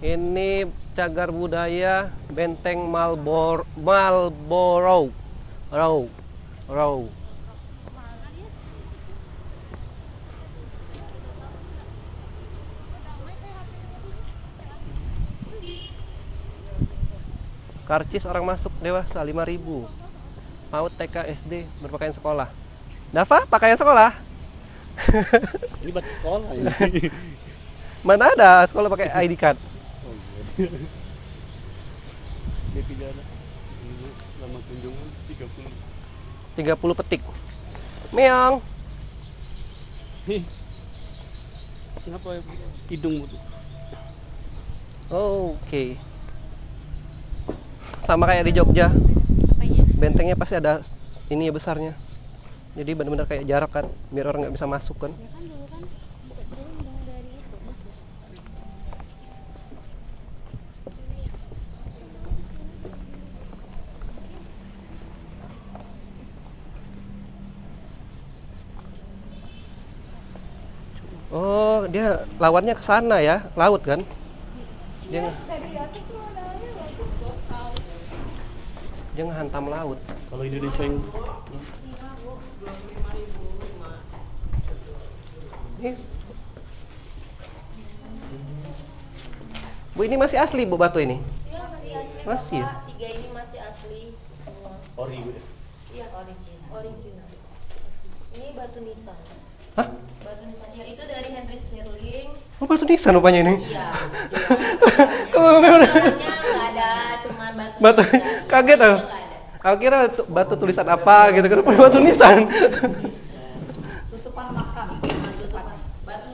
Ini cagar budaya Benteng Marlborough. Row. Karcis orang masuk dewasa 5.000. PAUD TK SD berpakaian sekolah. Dava, pakaian sekolah? Ini batu sekolah ini. Mana ada sekolah pakai ID card? Dia pidana. Lama kunjungan 30 petik. Meong. Kenapa hidungmu tuh? Oke. Sama kayak di Jogja. Apanya? Bentengnya pasti ada ini ya besarnya. Jadi benar-benar kayak jarak kan, biar orang nggak bisa masuk kan. Ya kan dulu kan gelinding dari itu masuk. Oh, dia lawannya ke sana ya, laut kan? Dia ngehantam laut. Kalau Indonesia yang Bu, ini masih asli Bu batu ini? Iya masih asli. Masih ya? Bapak. 3 ini masih asli semua. ori gitu. Iya original. Ini batu nisan. Hah? Batu nisan. Ya itu dari Henry Stirling. Oh, batu nisan rupanya ini. Iya. Namanya nggak ada, cuma batu. Batu, nisan. kaget aku. Nggak ada. Aku kira batu tulisan apa gitu, kenapa batu nisan? Tutupan makam. Batu.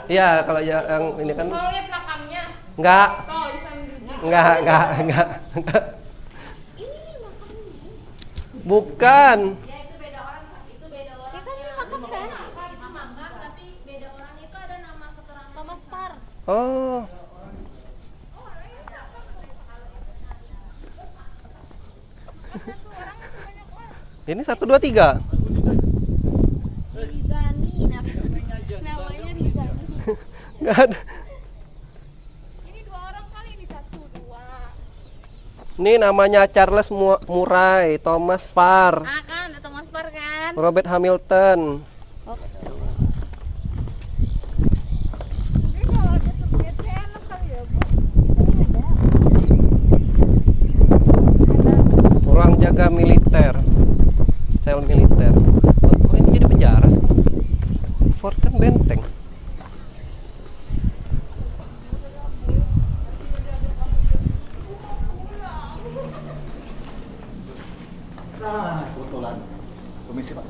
Iya, kalau yang ini kan Mau lihat makamnya? enggak. Oh, di sana dulu. Enggak. Bukan. Ya itu beda orang. Itu beda orang. Ya kan ini makam kan? Itu makam tapi beda orang itu ada nama keterangan. Thomas Parr. Oh. Ini 1 2 3. Rizani namanya Rizani. Enggak ada. Ini 2 orang kali ini 1 2. Ini namanya Charles Murray, Thomas Parr, Ah kan ada Thomas Parr kan? Robert Hamilton. Ini kalau ada subjeknya enak kali ya Bu. Ini ada. Ruang jaga militer, sel militer. Oh, ini jadi penjara sih. Fort kan benteng. Nah, kebetulan. Komisi Pak.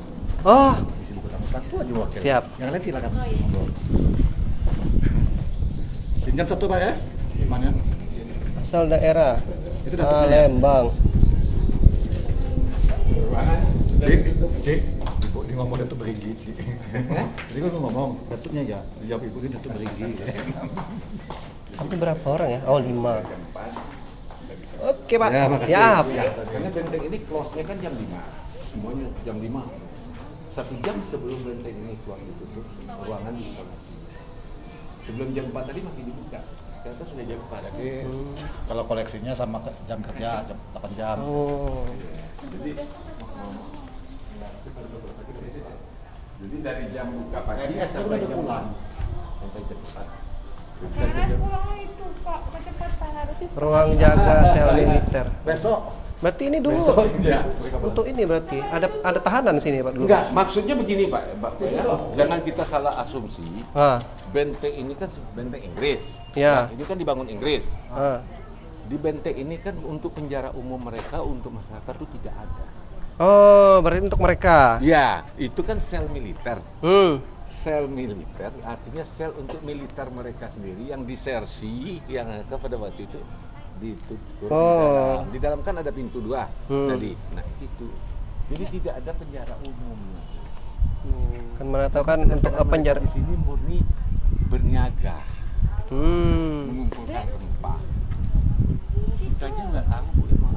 Oh, Komisi buku tamu satu aja wakil. Siap. Yang lain silakan. Monggo. Pinjam satu Pak ya. Mana? asal daerah Itu dapetnya ya? Lembang. Cik, cik. Ibu ini ngomong Datuk Berigi, Cik. Jadi kan ngomong, Datuknya ya. Dijawab ibu ini Datuk Berigi. Sampai berapa orang ya? Oh, 5. Oke, Pak. Ya, makasih. Siap. Ya. Karena benteng ini close-nya kan jam 5. Semuanya jam 5. 1 jam sebelum benteng ini keluar ditutup, ruangan bisa masih. Sebelum jam 4 tadi masih dibuka. Ternyata sudah jam 4. Jadi kalau koleksinya sama jam kerja, jam 8 jam. Oh. Jadi dari jam buka pagi Ini sampai udah jam pulang. sampai jam 4. Pulangnya itu Pak, kecepatan harusnya. Ruang jaga sel militer. Besok. Berarti ini dulu Besok ya. untuk ini berarti ada tahanan sini, Pak, dulu. Enggak, maksudnya begini Pak, ya. Jangan kita salah asumsi. Ah, Benteng ini kan benteng Inggris. Ya. Nah, ini kan dibangun Inggris. ah. Di benteng ini kan untuk penjara umum mereka, untuk masyarakat itu tidak ada. Oh, berarti untuk mereka. Ya, itu kan sel militer. Hmm. Sel militer artinya sel untuk militer mereka sendiri yang disersi yang ada pada waktu itu ditutup Oh. di dalam kan ada pintu 2 Hmm. tadi. Nah, itu. Jadi tidak ada penjara umum. Kan mana tahu kan untuk Karena penjara. mereka di sini murni berniaga, mengumpulkan rempah. Kita aja nggak tahu Bu, emang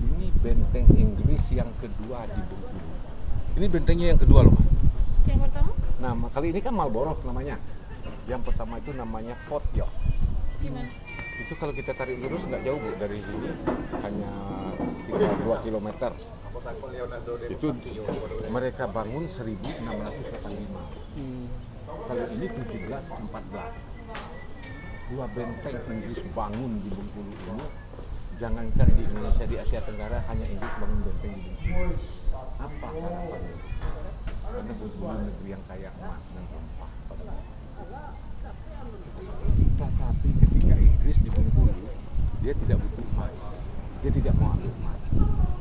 ini benteng Inggris yang kedua di Bengkulu. Ini bentengnya yang kedua loh. Yang pertama Nah, kali ini kan Marlborough namanya. Yang pertama itu namanya Fort York. gimana? Itu Itu kalau kita tarik lurus nggak jauh Bu dari sini, hanya 2 kilometer. Itu mereka bangun 1685. Kalau ini 1714. 2 benteng Inggris bangun di Bengkulu ini. Jangankan di Indonesia, di Asia Tenggara hanya Inggris bangun benteng di Bengkulu. Apa harapannya? Karena Bengkulu negeri yang kaya emas dan rempah. Tetapi ketika Inggris di Bengkulu, dia tidak butuh emas. Dia tidak mau ambil emas.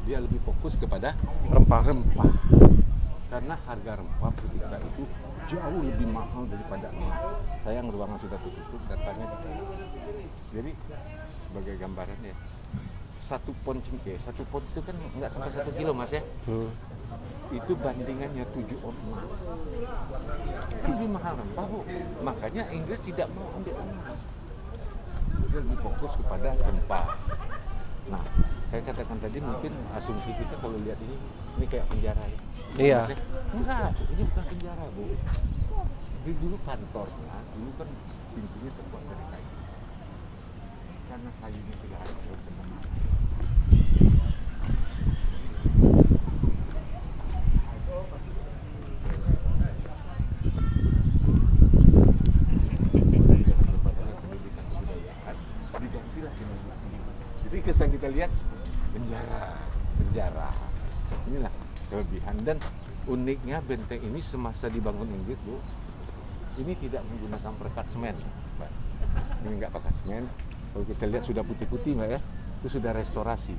Dia lebih fokus kepada rempah-rempah. Karena harga rempah ketika itu jauh lebih mahal daripada emas. Sayang ruangan sudah tutup, datanya tidak. Jadi sebagai gambaran ya, 1 pon cengkeh, 1 pon itu kan nggak sampai 1 kilo Mas ya. Itu bandingannya 7 on emas. Itu lebih mahal rempah Bu. Makanya Inggris tidak mau ambil emas. Dia lebih fokus kepada rempah. Nah, saya katakan tadi mungkin asumsi kita kalau lihat ini kayak penjara ya. Iya. Maksudnya, enggak, ini bukan penjara Bu. Ini dulu kantornya, dulu kan pintunya terbuat dari kayu. Karena kayunya sudah hancur kena mati. Digantilah dengan di sini. Jadi kesan kita lihat penjara. Inilah kelebihan dan uniknya benteng ini semasa dibangun Inggris Bu, ini tidak menggunakan perekat semen, Mbak. Ini nggak pakai semen. Kalau kita lihat sudah putih-putih Mbak ya, itu sudah restorasi.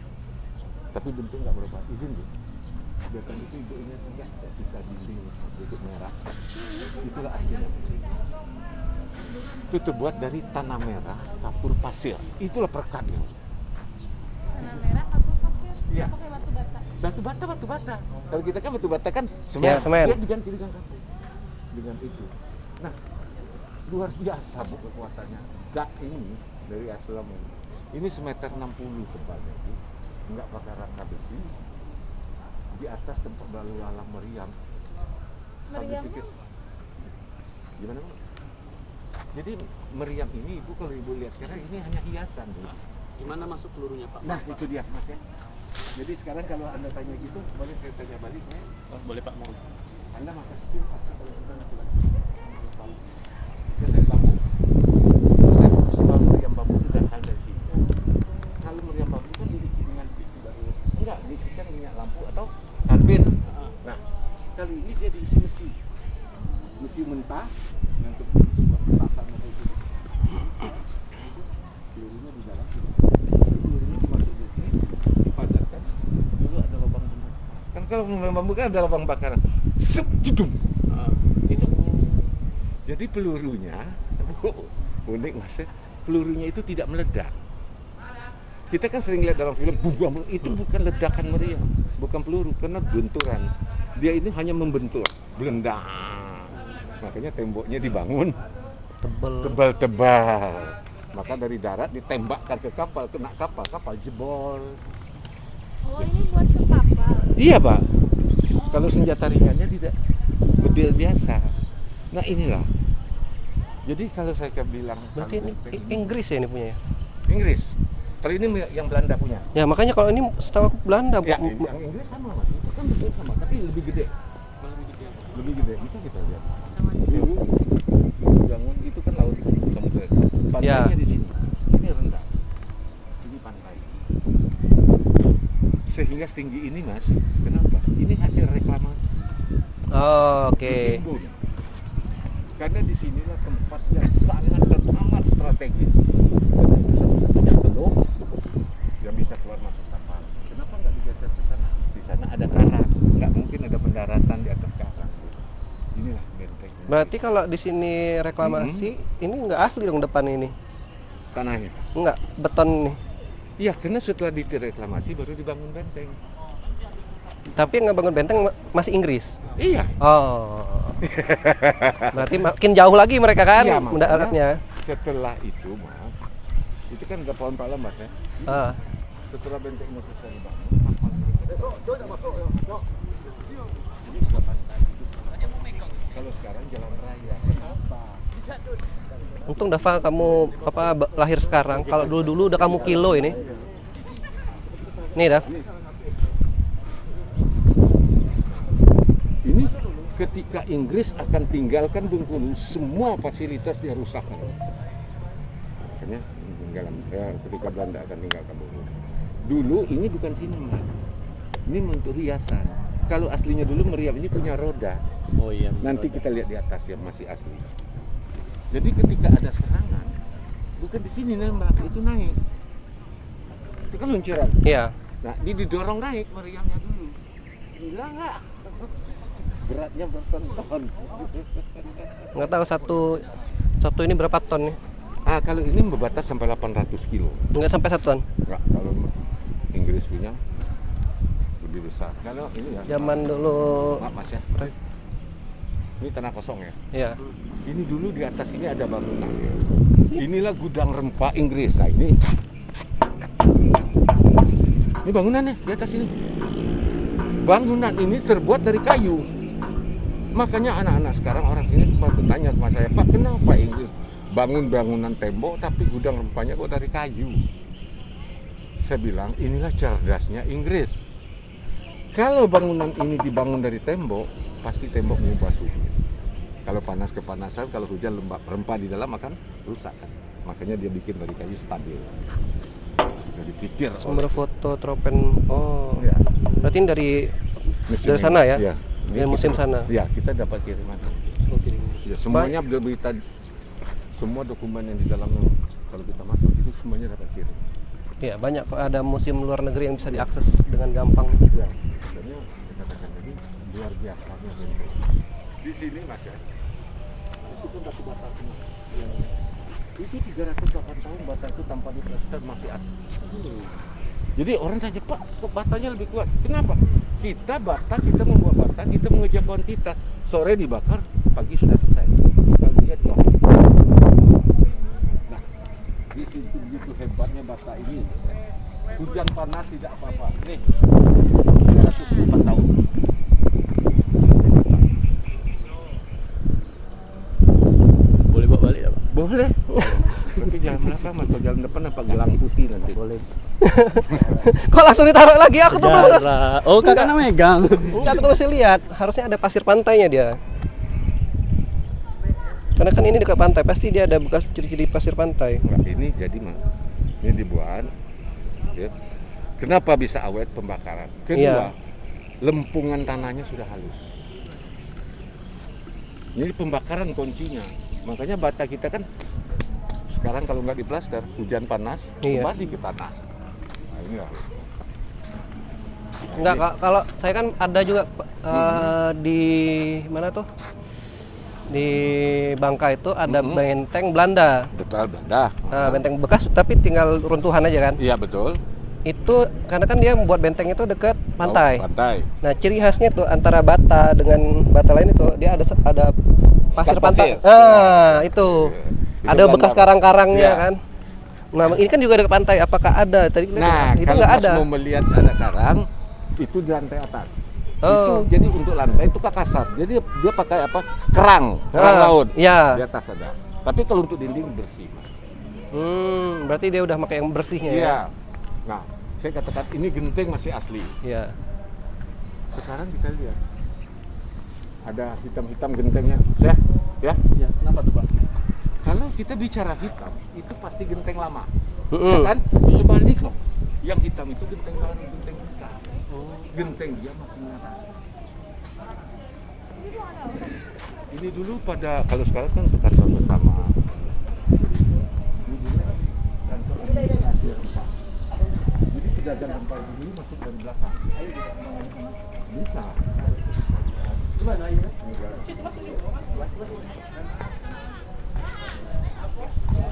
Tapi bentuk nggak berubah. Izin Bu. Benteng itu ibu ini enggak sisa dinding bentuk merah. Itulah aslinya. Itu terbuat dari tanah merah, kapur pasir. Itulah perekatnya. Tanah merah, kapur pasir. Iya. Pakai batu bata. Batu bata. Kalau kita kan batu bata kan semen. Ya, semen. Dia diganti dengan kapur. Dengan itu. Nah, luar biasa Bu kekuatannya. Dak ini dari aslam ini semeter 60 tebalnya Bu. Enggak pakai rangka besi. Di atas tempat lalu lalang meriam. Meriam? Gimana Bu? Jadi meriam ini Ibu kalau Ibu lihat sekarang ini hanya hiasan Bu. Gimana masuk pelurunya Pak? Nah itu dia Mas ya. Jadi sekarang kalau Anda tanya gitu, boleh saya tanya balik ya? Oh, boleh Pak, mau. Anda masa kecil pasti kalau kita laki-laki dari bambu. Soal meriam bambu itu datang dari sini. Kalau meriam bambu kan diisi dengan besi baru. Enggak, diisikan minyak lampu atau karbit. Nah, kali ini dia diisi mesi mentah untuk sebuah petasan atau itu. Pelurunya di dalam. Pelurunya masuk di sini, dipadatkan. Dulu ada lubang bambu. Kan kalau meriam bambu kan ada lubang bakaran. Sep, jedum. Itu. Jadi pelurunya, unik Mas, pelurunya itu tidak meledak. Kita kan sering lihat dalam film, bum, itu bukan ledakan meriam, bukan peluru, karena benturan. Dia ini hanya membentur, belendang. Makanya temboknya dibangun tebal-tebal. Maka dari darat ditembakkan ke kapal, kena kapal jebol. Oh, ini buat ke kapal. Iya Pak, kalau senjata ringannya tidak bedil biasa. Nah inilah. Jadi kalau saya bilang Berarti ini Inggris ya ini punya ya? Inggris. Kalau ini yang Belanda punya. Ya makanya kalau ini setahu aku Belanda. Ya, yang Inggris sama Mas. Itu kan bentuk sama, tapi lebih gede. Lebih gede. Bisa kita lihat. Dulu bangun itu kan laut samudra. Pantainya di sini. Ini rendah. Ini pantai. Sehingga setinggi ini Mas. Kenapa? Ini hasil reklamasi. Oh, oke. Ditimbun. Karena di sinilah tempat yang sangat dan amat strategis. Karena itu satu-satunya teluk yang bisa keluar masuk kapal. Kenapa nggak digeser ke sana? Di sana ada karang, nggak mungkin ada pendaratan di atas karang. Inilah benteng. Berarti kalau di sini reklamasi, ini nggak asli dong depan ini? Tanahnya. Nggak, beton nih. Iya, karena setelah direklamasi baru dibangun benteng. Tapi yang ngebangun benteng masih Inggris? Iya. Oh. Berarti makin jauh lagi mereka kan Iya, mendaratnya. Setelah itu Mas, itu kan ada pohon palem Mas ya. Ah. Setelah bentengnya selesai dibangun, ini sudah pantai. Kalau sekarang jalan raya. Kenapa? Untung Dava kamu lahir sekarang. Kalau dulu udah kamu kilo ini. Nih Dav. Ini ketika Inggris akan tinggalkan Bengkulu, semua fasilitas dia rusakkan. Makanya ketika Belanda akan tinggalkan Bengkulu. Dulu ini bukan sini, Mas. Ini untuk hiasan. Kalau aslinya dulu Meriam ini punya roda. Oh iya. Nanti kita lihat di atas yang masih asli. Jadi ketika ada serangan, bukan di sini nembak, itu naik. Itu kan luncuran. Iya. Nah, ini didorong naik Meriamnya dulu. Gila nggak? Beratnya berton-ton. Nggak tahu satu ini berapa ton nih? Kalau ini membatas sampai 800 kilo. Nggak sampai 1 ton. Nggak, kalau Inggris punya lebih besar. Kalau ini ya. Zaman dulu. Maaf Mas ya. Ini tanah kosong ya. Iya. Ini dulu di atas ini ada bangunan. Inilah gudang rempah Inggris. Nah ini bangunannya di atas ini. Bangunan ini terbuat dari kayu. Makanya anak-anak sekarang orang sini bertanya sama saya, Pak, kenapa Inggris bangun bangunan tembok tapi gudang rempahnya kok dari kayu? Saya bilang inilah cerdasnya Inggris. Kalau bangunan ini dibangun dari tembok, pasti tembok mengubah suhu. Kalau panas kepanasan, kalau hujan rempah di dalam akan rusak kan. Makanya dia bikin dari kayu stabil. Jadi pikir Sumber foto Tropen. Oh. Ya. Berarti ini dari sana ya? Iya. Dari musim sana. Ya, kita dapat kiriman. Oke. Ya, semuanya berita, semua dokumen yang di dalam kalau kita masuk itu semuanya dapat kirim. Iya, banyak kok ada museum luar negeri yang bisa diakses dengan gampang. Ya, sebenarnya kita katakan tadi luar biasanya bentuk. Di sini Mas ya, itu pun batu bata semua. Ya. Itu 308 tahun bata itu tanpa diplester masih ada. Jadi orang tanya, Pak, kok batanya lebih kuat? Kenapa? Kita membuat bata, kita mengejar kuantitas. Sore dibakar, pagi sudah selesai. Kalau dia dua. Nah, begitu hebatnya bata ini. Hujan panas tidak apa-apa. Nih, 304 tahun. Boleh bawa balik ya, Pak? Boleh. Tapi jangan belakang Mas, kalau jalan depan apa gelang putih nanti. Boleh. Kok langsung ditaruh lagi? Aku tuh baru Oh, kakak megang. enggak, aku tuh masih lihat. Harusnya ada pasir pantainya dia. Karena kan ini dekat pantai, pasti dia ada bekas ciri-ciri pasir pantai. Nah, ini jadi Mas. Ini dibuat. Ya. Kenapa bisa awet pembakaran? Kedua, Iya. lempungan tanahnya sudah halus. Ini pembakaran kuncinya. Makanya bata kita kan sekarang kalau nggak diplaster, hujan panas, Iya. kembali ke tanah. Nah, inilah. Enggak, kalau saya kan ada juga di mana tuh? Di Bangka itu ada benteng Belanda. Betul, Belanda. Nah, benteng bekas tapi tinggal runtuhan aja kan. Iya, betul. Itu karena kan dia membuat benteng itu dekat pantai. Oh, pantai. Nah, ciri khasnya tuh antara bata dengan bata lain itu dia ada pasir Sekat pantai. pasir. Nah, itu. Itu Ada Belanda. bekas karang-karangnya Iya. kan. Nah, ini kan juga dekat pantai. Apakah ada? Tadi Nah, itu kalau nggak Mas ada. mau melihat ada karang, itu di lantai atas. Oh. Itu jadi untuk lantai itu kasar. Jadi dia pakai apa? Kerang laut. Iya. Di atas ada. Tapi kalau untuk dinding bersih. Mas. Berarti dia udah pakai yang bersihnya ya. Iya. Nah, saya katakan ini genteng masih asli. Iya. Sekarang kita lihat ada hitam-hitam gentengnya. Ya. Ya, kenapa tuh, Pak? Kalau kita bicara hitam, itu pasti genteng lama. Mm-mm. Ya kan? Itu balik loh. Yang hitam itu genteng baru, genteng hitam. Genteng dia masih merah. Ini dulu pada, kalau sekarang kan untuk kantor bersama. Ini dulu kantor administrasi rempah. Jadi pedagang rempah itu dulu masuk dari belakang. Bisa. Gimana ya?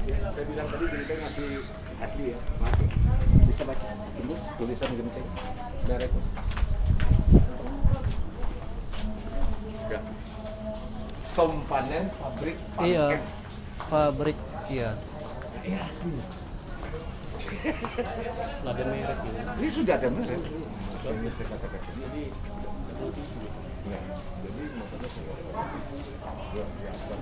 Saya bilang tadi genteng masih asli ya, masih bisa baca, tembus tulisan genteng, direct. Ya. Sompanen pabrik pangkeng. Iya. Pabrik, iya. Iya asli. Ada merek ini. Ini sudah ada merek. Ini saya katakan. Jadi, nah, jadi makanya saya luar biasa.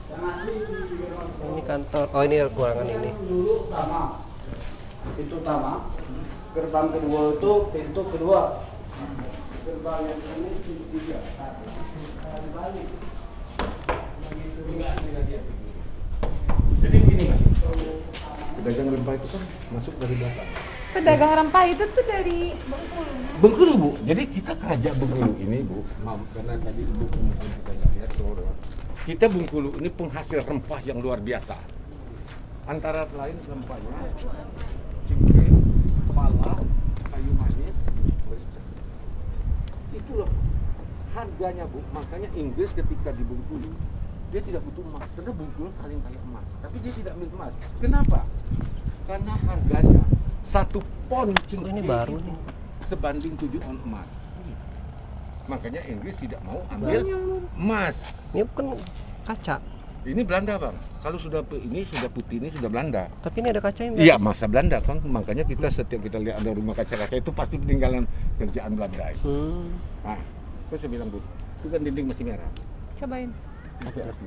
Ini kantor. Oh, ini ruangan ini. Dulu utama, pintu utama. Gerbang kedua itu pintu kedua. Gerbang yang ini pintu tiga. Balik. Jadi gini kan, pedagang rempah itu kan masuk dari belakang. Pedagang rempah itu tuh dari Bengkulu. Bengkulu Bu, jadi kita kerajaan Bengkulu ini Bu, maaf karena tadi Ibu mungkin kita nggak lihat soalnya. Kita Bengkulu ini penghasil rempah yang luar biasa. Antara lain rempahnya cengkeh, pala, kayu manis, merica. Itu loh harganya Bu, makanya Inggris ketika di Bengkulu dia tidak butuh emas, karena Bengkulu paling kaya emas, tapi dia tidak minta emas. Kenapa? Karena harganya 1 pon cengkeh ini baru nih. sebanding 7 on emas. Makanya Inggris tidak mau ambil emas. Ini kan kaca. Ini Belanda Bang. Kalau sudah ini sudah putih ini sudah Belanda. Tapi ini ada kaca yang Iya masa Belanda kan. Makanya kita setiap kita lihat ada rumah kaca-kaca itu pasti peninggalan kerjaan Belanda itu. Nah, saya bilang Bu, itu kan dinding masih merah. Cobain. Tapi harus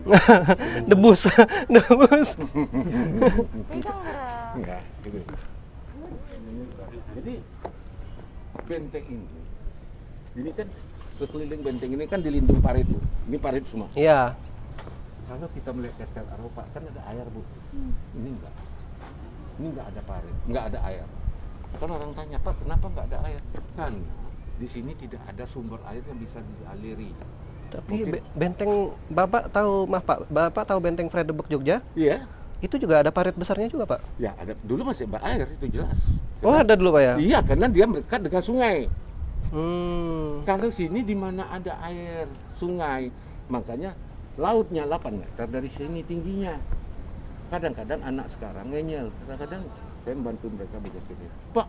Debus. Debus. Pegang nggak? enggak gitu. Jadi benteng ini kan sekeliling benteng ini kan dilindung parit Bu. Ini parit semua. Iya. Kalau kita melihat Castel Eropa kan ada air Bu. Ini enggak. Ini enggak ada parit, enggak ada air. Kan orang tanya, Pak, kenapa enggak ada air? Kan di sini tidak ada sumber air yang bisa dialiri. Tapi Mungkin- benteng Bapak tahu, maaf Pak, Bapak tahu benteng Fredebuk Jogja? Iya. Itu juga ada parit besarnya juga, Pak. Ya ada. Dulu masih ada air itu jelas. Oh, ada dulu, Pak ya? Iya, karena dia dekat dengan sungai. Hmm. Kalau sini di mana ada air sungai, makanya lautnya 8 meter dari sini tingginya. Kadang-kadang anak sekarang ngeyel, kadang-kadang saya membantu mereka bekas gini. Pak,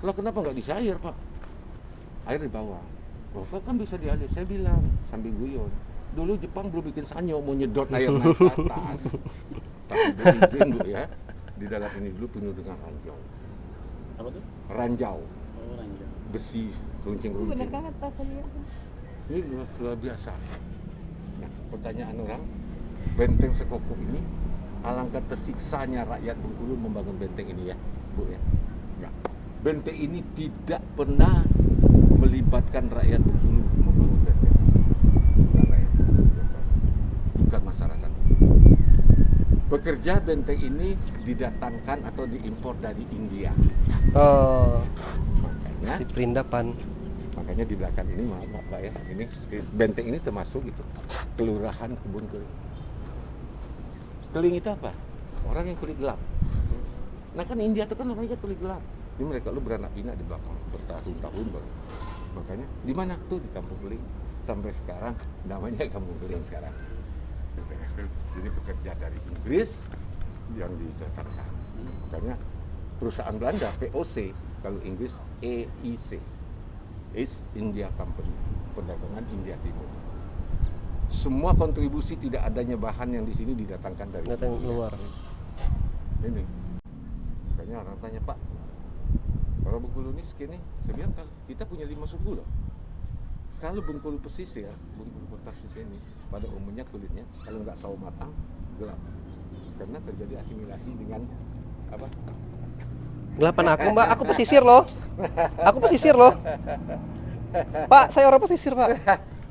lo kenapa nggak di air Pak? Air di bawah. Bapak kan bisa dialih. Saya bilang sambil guyon. Dulu Jepang belum bikin sanyo mau nyedot air naik ke atas. Tapi berizin Bu ya. Di dalam ini dulu penuh dengan ranjau. Apa tuh? Ranjau, Oh, ranjau. besi, Bener runcing-runcing. banget Pak tadi. Ini luar biasa. Nah, pertanyaan orang, benteng sekokoh ini, alangkah tersiksanya rakyat Bengkulu membangun benteng ini ya, Bu ya. Nah, benteng ini tidak pernah melibatkan rakyat Bengkulu membangun benteng. Bukan rakyat Bengkulu, bukan masyarakat. Bekerja benteng ini didatangkan atau diimpor dari India. Oh, Makanya si Perindapan. Makanya di belakang ini maaf Pak ya, ini benteng ini termasuk itu kelurahan Kebun Keling. Keling itu apa? Orang yang kulit gelap. Nah kan India itu kan orangnya kulit gelap. Ini mereka lu beranak pinak di belakang bertahun-tahun baru. Makanya di mana tuh di Kampung Keling sampai sekarang namanya Kampung Keling sekarang. Jadi pekerja dari Inggris yang didatangkan. Makanya perusahaan Belanda POC, kalau Inggris EIC. East India Company, perdagangan India Timur. Semua kontribusi tidak adanya bahan yang di sini didatangkan dari Datang India. luar. Ini, makanya orang tanya Pak, kalau Bengkulu ini segini, saya bilang kalau kita punya 5 suku loh. Kalau Bengkulu pesisir, Bengkulu kota pesisir ini, pada umumnya kulitnya kalau nggak sawo matang gelap, karena terjadi asimilasi dengan apa? Gelapan aku, Mbak. Aku pesisir loh. Aku pesisir loh. Pak, saya orang pesisir, Pak.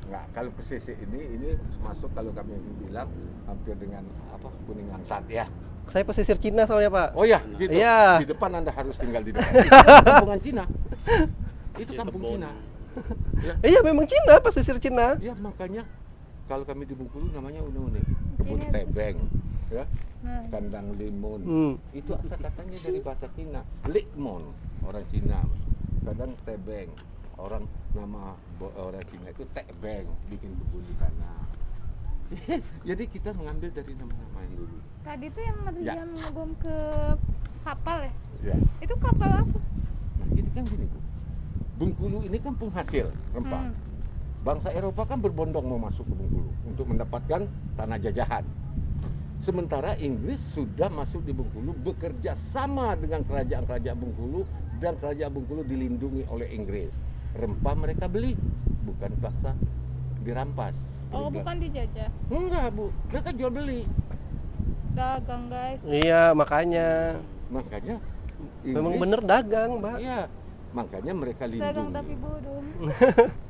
Nggak, kalau pesisir ini masuk kalau kami bilang hampir dengan apa Kuningan Sat ya. Saya pesisir Cina soalnya, Pak. Oh ya, gitu. Iya. Di depan Anda harus tinggal di depan. Itu kampungan Cina. Itu kampung Cina. Ya, Iya, memang Cina, pesisir Cina. ya makanya kalau kami di Bengkulu namanya unik-unik. Kebun tebeng, ya. Kandang limun. Itu asal katanya dari bahasa Cina. Limon orang Cina. Kadang tebeng. Orang orang Cina itu tebeng, bikin kebun di sana. Jadi kita mengambil dari nama-nama yang dulu. Tadi tuh yang Ya. yang ngebom ke kapal ya? Ya. Itu kapal apa? Nah, ini kan gini Bu. Bengkulu ini kan penghasil rempah. Bangsa Eropa kan berbondong mau masuk ke Bengkulu untuk mendapatkan tanah jajahan. Sementara Inggris sudah masuk di Bengkulu bekerja sama dengan kerajaan-kerajaan Bengkulu dan kerajaan Bengkulu dilindungi oleh Inggris. Rempah mereka beli, bukan paksa dirampas. Oh, bukan dijajah. Enggak, Bu. Mereka jual beli. Dagang, guys. Iya, makanya. Makanya Memang Inggris- bener dagang, Mbak. Iya. Makanya mereka Dagang lindungi. tapi bodoh.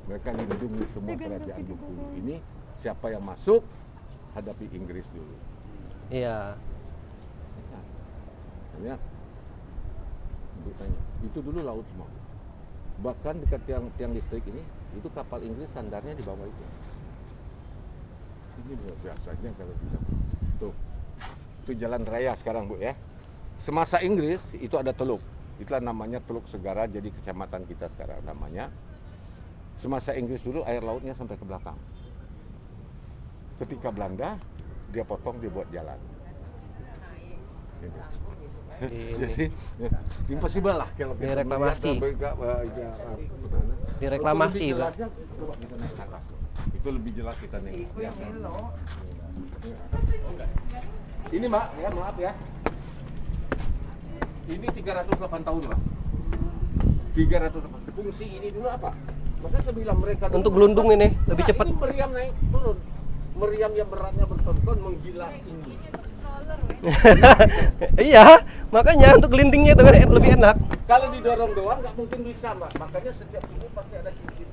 Mereka lindungi semua Dagang kerajaan tapi Bengkulu bodoh. ini. Siapa yang masuk hadapi Inggris dulu. Iya. Ya. Ibu tanya, itu dulu laut semua. Bahkan dekat tiang listrik ini, itu kapal Inggris sandarnya di bawah itu. Ini luar biasanya kalau bisa. Tuh, itu jalan raya sekarang, Bu ya. Semasa Inggris itu ada teluk. Itulah namanya Teluk Segara, jadi kecamatan kita sekarang namanya. Semasa Inggris dulu air lautnya sampai ke belakang. Ketika Belanda, dia potong, dia buat jalan. Gitu. Jadi impossible lah kalau kita Direklamasi. melihat Direklamasi, Itu lebih Pak. jelasnya, coba kita naik ke atas. Itu lebih jelas kita naik. Ya, ini Mbak, ya maaf ya. Ini 308 tahun Mbak. 308. Fungsi ini dulu apa? Maka saya bilang mereka dulu- Untuk gelundung ini lebih Nah, cepat. Ini meriam naik turun. Meriam yang beratnya berton-ton menggilas ini. Iya, makanya untuk gelindingnya itu lebih enak. Kalau didorong doang nggak mungkin bisa Mbak. Makanya setiap sini pasti ada cincin.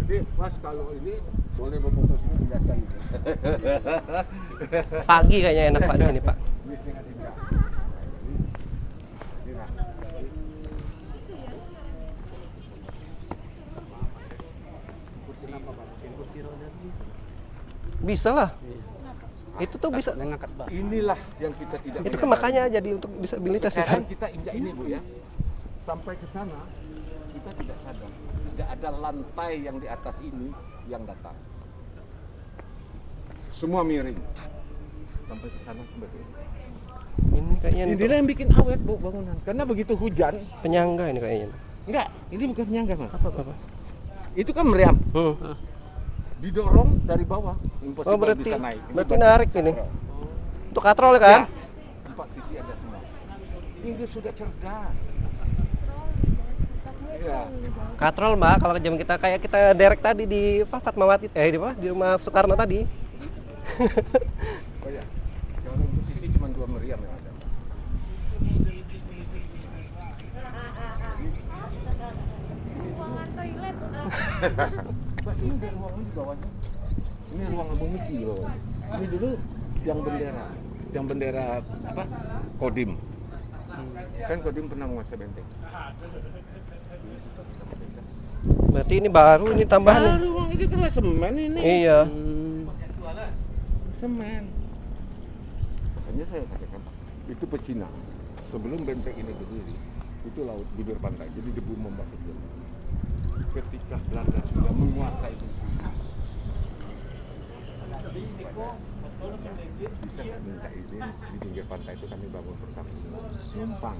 Jadi Mas kalau ini boleh memfoto sini jelaskan. Pagi kayaknya enak Pak di sini, Pak. Bisa lah. Itu tuh bisa. Inilah yang kita tidak. Itu kan makanya jadi untuk disabilitas ya kan. Sekarang kita injak ini Bu ya. Sampai ke sana kita tidak sadar. Tidak ada lantai yang di atas ini yang datar. Semua miring. Sampai ke sana sampai ke sini. Ini kayaknya untuk Inilah yang bikin awet Bu bangunan. Karena begitu hujan, penyangga ini kayaknya. enggak, ini bukan penyangga Mas. Apa? Itu kan meriam. Hmm. Didorong dari bawah. Impossible Oh berarti bisa naik. Ini berarti batu. narik ini. Untuk katrol kan? Ya, 4 sisi ada semua. Inggris sudah cerdas. Iya. Katrol Mbak, kalau jam kita kayak kita derek tadi di Fatmawati di rumah Soekarno tadi. Oh ya. Kalau untuk sisi cuma 2 meriam yang ada. Ruangan toilet. Mbak, ini ada ruangan di bawahnya. Ini ruang amunisi di bawah. Ini dulu yang bendera apa? Kodim. Kan Kodim pernah menguasai benteng. Berarti ini baru ini tambahan. nih. ruang ini kan semen ini. Iya. Semen. Makanya saya katakan itu pecina. Sebelum benteng ini berdiri, itu laut bibir pantai. Jadi debu membakar. Ketika Belanda sudah menguasai itu, bisa nggak minta izin di pinggir pantai itu kami bangun perkampungan numpang.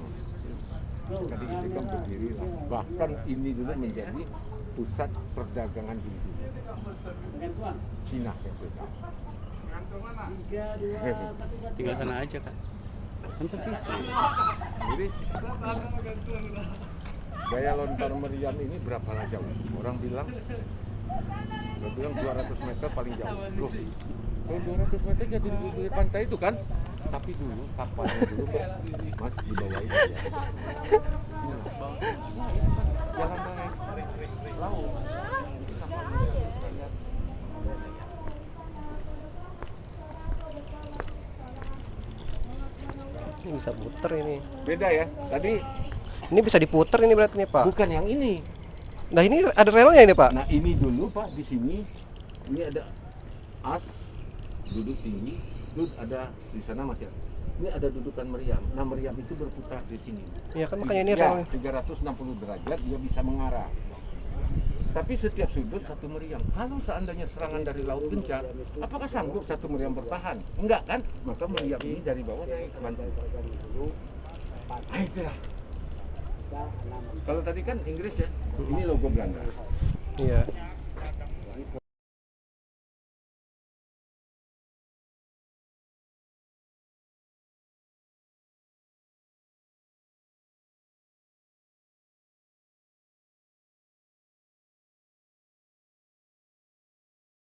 Kita diizinkan berdiri lah. Bahkan ini dulu menjadi pusat perdagangan dulu. Cina yang sudah. Tinggal sana aja kan. Kan pesisir. Jadi gaya lontar meriam ini berapa lah jauh? Orang bilang 200 meter paling jauh. Loh, kalau 200 meter jadi di pantai itu kan? Tapi dulu kapalnya dulu Mas di bawah itu ya. Jalan naik laut. Itu kapalnya. Ini bisa puter ini. Beda ya. Tadi Ini bisa diputer ini berarti nih Pak. bukan yang ini. Nah ini ada relnya ini Pak. Nah ini dulu Pak di sini ini ada as duduk tinggi, ada di sana masih ada. Ini ada dudukan meriam. Nah meriam itu berputar di sini. Iya kan makanya ini Ya, relnya. 360 derajat dia bisa mengarah. Tapi setiap sudut satu meriam. Kalau seandainya serangan dari laut gencar, apakah sanggup satu meriam bertahan? Enggak kan? Maka meriam ini dari bawah dari bantu. Nah, itulah. Kalau tadi kan Inggris ya, ini logo Belanda. Iya.